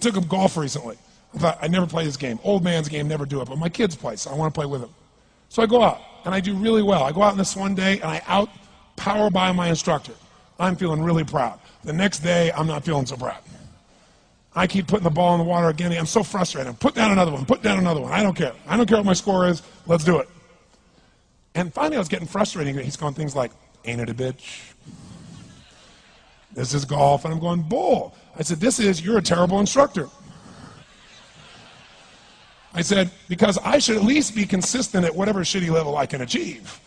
took up golf recently. I thought, I'd never play this game. Old man's game, never do it. But my kids play, so I want to play with them. So I go out, and I do really well. I go out on this one day, and I out-power by my instructor. I'm feeling really proud. The next day, I'm not feeling so proud. I keep putting the ball in the water again. I'm so frustrated. Put down another one. Put down another one. I don't care. I don't care what my score is. Let's do it. And finally, I was getting frustrated. He's going things like, ain't it a bitch? This is golf. And I'm going, bull. I said, you're a terrible instructor. I said, because I should at least be consistent at whatever shitty level I can achieve.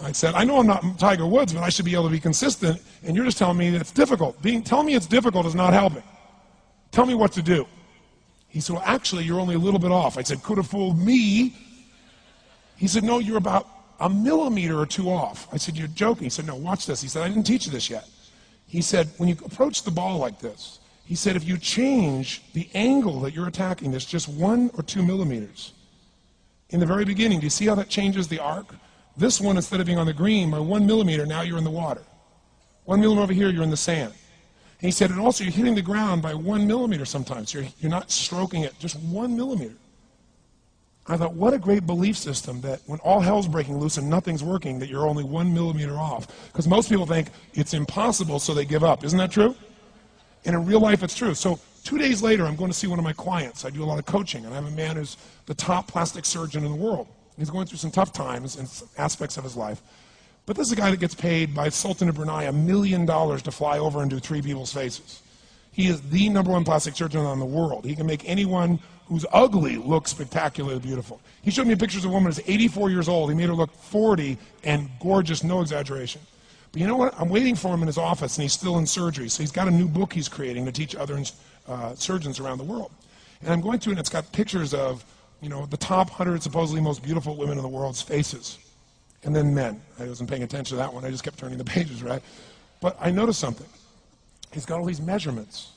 I said, I know I'm not Tiger Woods, but I should be able to be consistent, and you're just telling me that it's difficult. Telling me it's difficult is not helping. Tell me what to do. He said, well, actually, you're only a little bit off. I said, could have fooled me. He said, no, you're about a millimeter or two off. I said, you're joking. He said, no, watch this. He said, I didn't teach you this yet. He said, when you approach the ball like this, he said, if you change the angle that you're attacking this just 1 or 2 millimeters, in the very beginning, do you see how that changes the arc? This one, instead of being on the green by 1 millimeter, now you're in the water. 1 millimeter over here, you're in the sand. And he said, and also you're hitting the ground by 1 millimeter sometimes. You're not stroking it, just 1 millimeter. I thought, what a great belief system that when all hell's breaking loose and nothing's working, that you're only 1 millimeter off. Because most people think it's impossible, so they give up. Isn't that true? And in real life, it's true. So 2 days later, I'm going to see one of my clients. I do a lot of coaching, and I have a man who's the top plastic surgeon in the world. He's going through some tough times in aspects of his life. But this is a guy that gets paid by Sultan of Brunei $1 million to fly over and do 3 people's faces. He is the #1 plastic surgeon in the world. He can make anyone who's ugly look spectacularly beautiful. He showed me pictures of a woman who's 84 years old. He made her look 40 and gorgeous, no exaggeration. But you know what? I'm waiting for him in his office, and he's still in surgery. So he's got a new book he's creating to teach other surgeons around the world. And I'm going through, and it's got pictures of, you know, the top 100 supposedly most beautiful women in the world's faces. And then men. I wasn't paying attention to that one. I just kept turning the pages, right? But I noticed something. He's got all these measurements.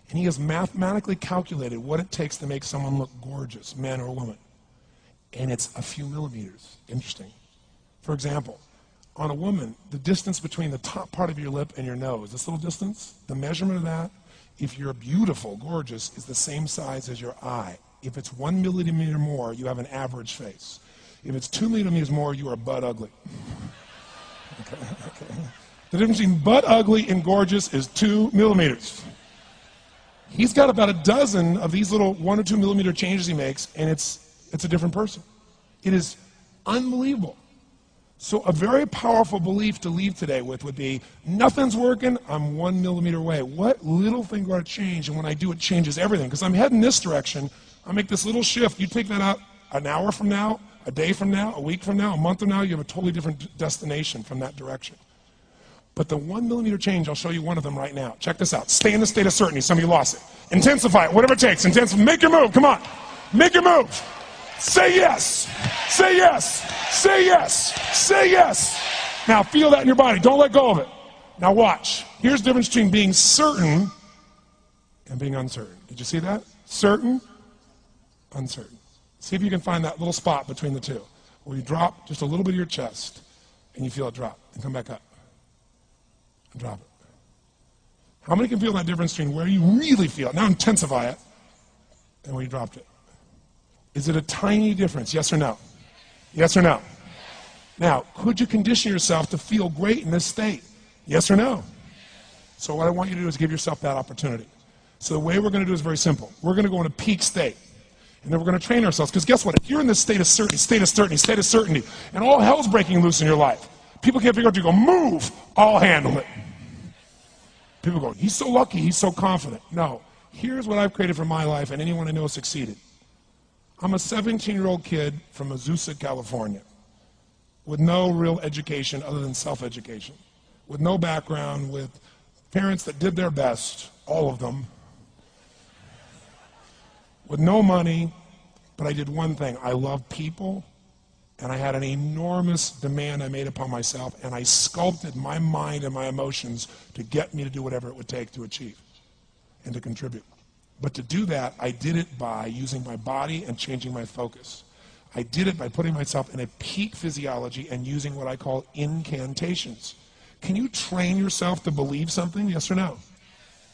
And he has mathematically calculated what it takes to make someone look gorgeous, man or woman. And it's a few millimeters. Interesting. For example, on a woman, the distance between the top part of your lip and your nose, this little distance, the measurement of that, if you're beautiful, gorgeous, is the same size as your eye. If it's 1 millimeter more, you have an average face. If it's 2 millimeters more, you are butt ugly. Okay. The difference between butt ugly and gorgeous is 2 millimeters. He's got about a dozen of these little 1 or 2 millimeter changes he makes, and it's a different person. It is unbelievable. So a very powerful belief to leave today with would be, nothing's working, I'm 1 millimeter away. What little thing got to change, and when I do, it changes everything. Because I'm heading this direction, I make this little shift. You take that out an hour from now, a day from now, a week from now, a month from now, you have a totally different destination from that direction. But the 1 millimeter change, I'll show you one of them right now. Check this out. Stay in the state of certainty. Some of you lost it. Intensify it, whatever it takes. Intensify. Make your move. Come on. Make your move. Say yes. Say yes. Say yes. Say yes. Now feel that in your body. Don't let go of it. Now watch. Here's the difference between being certain and being uncertain. Did you see that? Certain, uncertain. See if you can find that little spot between the two, where you drop just a little bit of your chest, and you feel it drop, and come back up, and drop it. How many can feel that difference between where you really feel it, now intensify it, and where you dropped it? Is it a tiny difference, yes or no? Yes or no? Now, could you condition yourself to feel great in this state? Yes or no? So what I want you to do is give yourself that opportunity. So the way we're going to do is very simple. We're going to go in a peak state. And then we're going to train ourselves. Because guess what? If you're in this state of certainty, and all hell's breaking loose in your life, people can't figure out, you go, move, I'll handle it. People go, he's so lucky, he's so confident. No. Here's what I've created for my life, and anyone I know has succeeded. I'm a 17-year-old kid from Azusa, California, with no real education other than self-education, with no background, with parents that did their best, all of them, with no money, but I did one thing. I loved people, and I had an enormous demand I made upon myself, and I sculpted my mind and my emotions to get me to do whatever it would take to achieve and to contribute. But to do that, I did it by using my body and changing my focus. I did it by putting myself in a peak physiology and using what I call incantations. Can you train yourself to believe something, yes or no?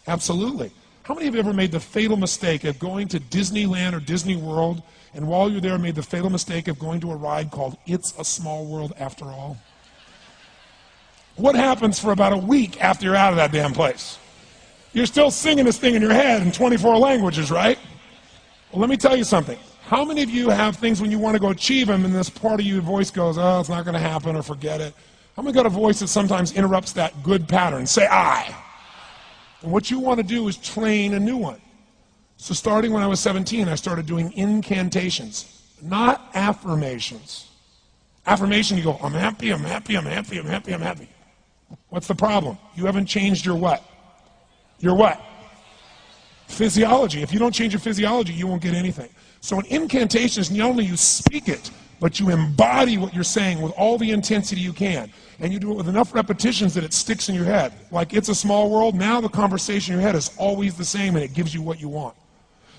Absolutely. How many of you ever made the fatal mistake of going to Disneyland or Disney World, and while you're there made the fatal mistake of going to a ride called It's a Small World After All? What happens for about a week after you're out of that damn place? You're still singing this thing in your head in 24 languages, right? Well, let me tell you something. How many of you have things when you want to go achieve them and this part of your voice goes, oh, it's not going to happen, or forget it? How many got a voice that sometimes interrupts that good pattern? Say I. And what you want to do is train a new one. So starting when I was 17, I started doing incantations, not affirmations. Affirmation, you go, I'm happy, I'm happy, I'm happy, I'm happy, I'm happy. What's the problem? You haven't changed your what? Your what? Physiology. If you don't change your physiology, you won't get anything. So an incantation is not only you speak it, but you embody what you're saying with all the intensity you can. And you do it with enough repetitions that it sticks in your head. Like It's a Small World, now the conversation in your head is always the same and it gives you what you want.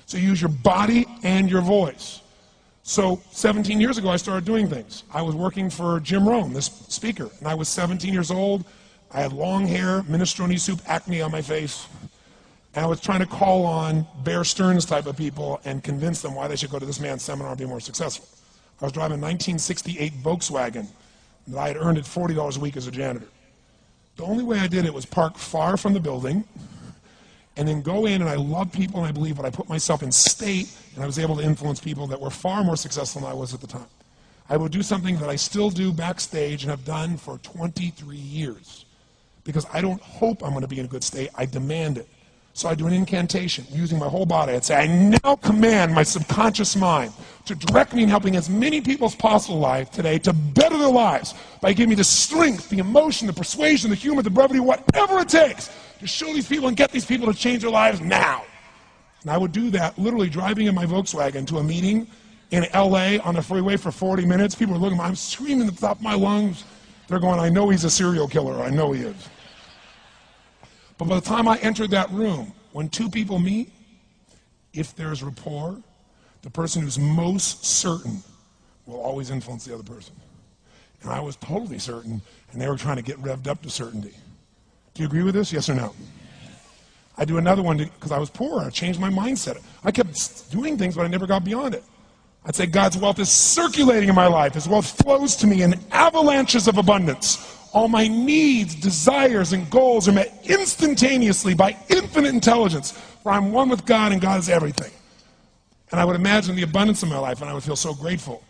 So you use your body and your voice. So 17 years ago, I started doing things. I was working for Jim Rohn, this speaker, and I was 17 years old. I had long hair, minestrone soup, acne on my face. And I was trying to call on Bear Stearns type of people and convince them why they should go to this man's seminar and be more successful. I was driving a 1968 Volkswagen that I had earned at $40 a week as a janitor. The only way I did it was park far from the building and then go in, and I love people and I believe, but I put myself in state and I was able to influence people that were far more successful than I was at the time. I would do something that I still do backstage and have done for 23 years because I don't hope I'm going to be in a good state, I demand it. So I do an incantation using my whole body. I'd say, I now command my subconscious mind to direct me in helping as many people as possible alive today to better their lives by giving me the strength, the emotion, the persuasion, the humor, the brevity, whatever it takes to show these people and get these people to change their lives now. And I would do that literally driving in my Volkswagen to a meeting in LA on the freeway for 40 minutes. People are looking at me, I'm screaming at the top of my lungs. They're going, I know he's a serial killer, I know he is. But by the time I entered that room, when two people meet, if there's rapport, the person who's most certain will always influence the other person. And I was totally certain, and they were trying to get revved up to certainty. Do you agree with this, yes or no? I do another one because I was poor. I changed my mindset. I kept doing things, but I never got beyond it. I'd say God's wealth is circulating in my life. His wealth flows to me in avalanches of abundance. All my needs, desires, and goals are met instantaneously by infinite intelligence, for I'm one with God and God is everything. And I would imagine the abundance of my life, and I would feel so grateful.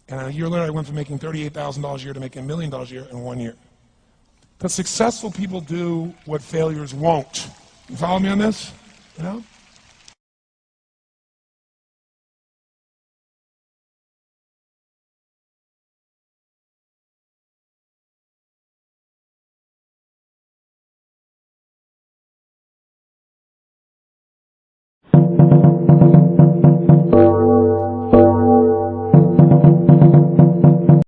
And a year later, I went from making $38,000 a year to making $1 million a year in 1 year. Because successful people do what failures won't. You follow me on this? You know?